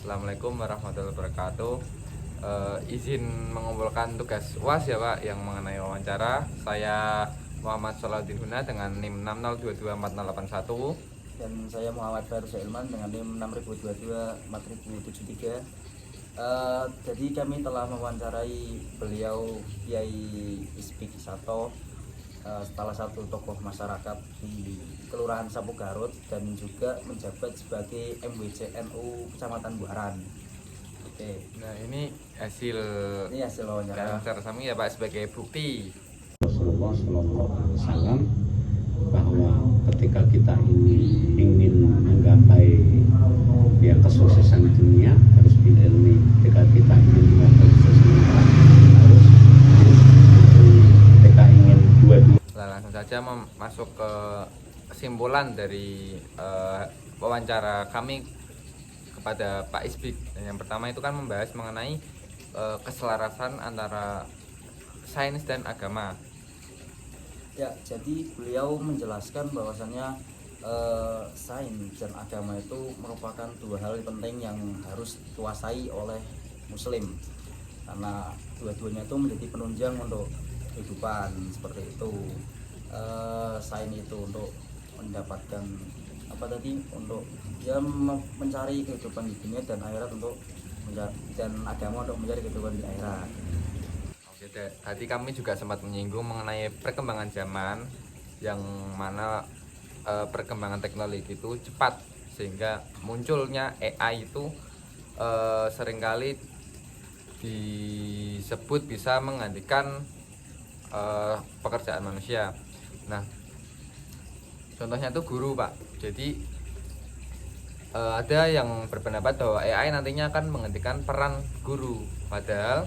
Assalamualaikum warahmatullahi wabarakatuh. Izin mengumpulkan tugas UAS ya Pak yang mengenai wawancara. Saya Muhammad Salahuddin Huna dengan NIM 60224081. Dan saya Muhammad Farus Ilman dengan NIM 60224073. Jadi kami telah mewawancarai beliau Kiai Isbik Sato, salah satu tokoh masyarakat di Kelurahan Sapu Garut dan juga menjabat sebagai MWC NU Kecamatan Buaran. Oke. Nah ini hasil wawancara kami ya Pak sebagai bukti. Rasulullah Shallallahu Alaihi Wasallam bahwa ketika kita ini ingin menggapai kesuksesan dunia harus bil ilmi, ketika kita ingin menggapai kesuksesan harus ketika ingin dua-dua. Langsung saja masuk ke kesimpulan dari wawancara kami kepada Pak Isbik. Yang pertama itu kan membahas mengenai keselarasan antara sains dan agama. Ya, jadi beliau menjelaskan bahwasannya sains dan agama itu merupakan dua hal penting yang harus dikuasai oleh muslim, karena dua-duanya itu menjadi penunjang untuk kehidupan seperti itu. Sains itu untuk mendapatkan untuk mencari kehidupan di dunia dan akhirat, dan agama untuk mencari kehidupan di akhirat. Oke, tadi kami juga sempat menyinggung mengenai perkembangan zaman yang mana perkembangan teknologi itu cepat sehingga munculnya AI itu seringkali disebut bisa menggantikan pekerjaan manusia. Nah, contohnya itu guru Pak. Jadi ada yang berpendapat bahwa AI nantinya akan menggantikan peran guru, padahal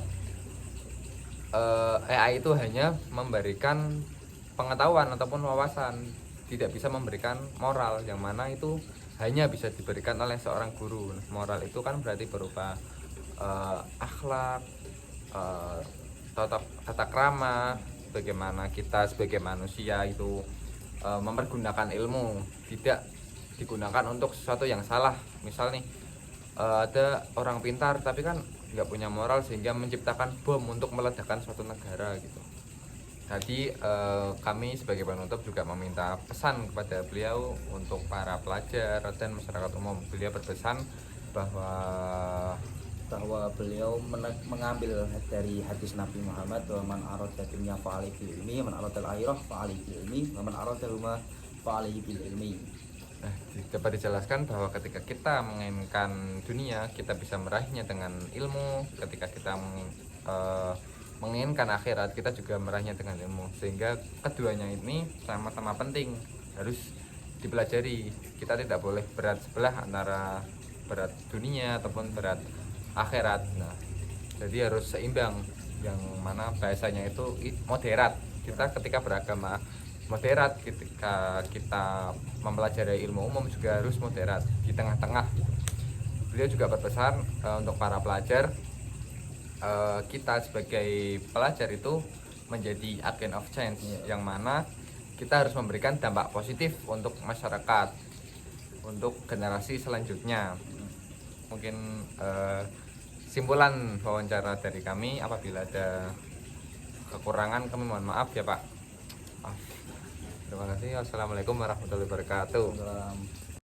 AI itu hanya memberikan pengetahuan ataupun wawasan, tidak bisa memberikan moral, yang mana itu hanya bisa diberikan oleh seorang guru. Moral itu kan berarti berupa akhlak, tata krama, bagaimana kita sebagai manusia itu mempergunakan ilmu, tidak digunakan untuk sesuatu yang salah. Misal nih ada orang pintar tapi kan nggak punya moral sehingga menciptakan bom untuk meledakkan suatu negara gitu. Jadi kami sebagai penutup juga meminta pesan kepada beliau untuk para pelajar dan masyarakat umum. Beliau berpesan bahwa beliau mengambil dari hadis Nabi Muhammad bahwa man arada dunya fa'ali bil ilmi, man arada al-akhirah fa'ali bil ilmi, wa man arada huma fa'ali bil ilmi. Nah, dapat dijelaskan bahwa ketika kita menginginkan dunia, kita bisa meraihnya dengan ilmu. Ketika kita menginginkan akhirat, kita juga meraihnya dengan ilmu. Sehingga keduanya ini sama-sama penting, harus dipelajari. Kita tidak boleh berat sebelah antara berat dunia ataupun berat akhirat. Nah, jadi harus seimbang, yang mana bahasanya itu moderat. Kita ketika beragama moderat, ketika kita mempelajari ilmu umum juga harus moderat, di tengah-tengah. Beliau juga berpesan untuk para pelajar, kita sebagai pelajar itu menjadi agent of change, yang mana kita harus memberikan dampak positif untuk masyarakat, untuk generasi selanjutnya. Mungkin simpulan wawancara dari kami. Apabila ada kekurangan kami mohon maaf ya Pak. Terima kasih. Wassalamualaikum warahmatullahi wabarakatuh.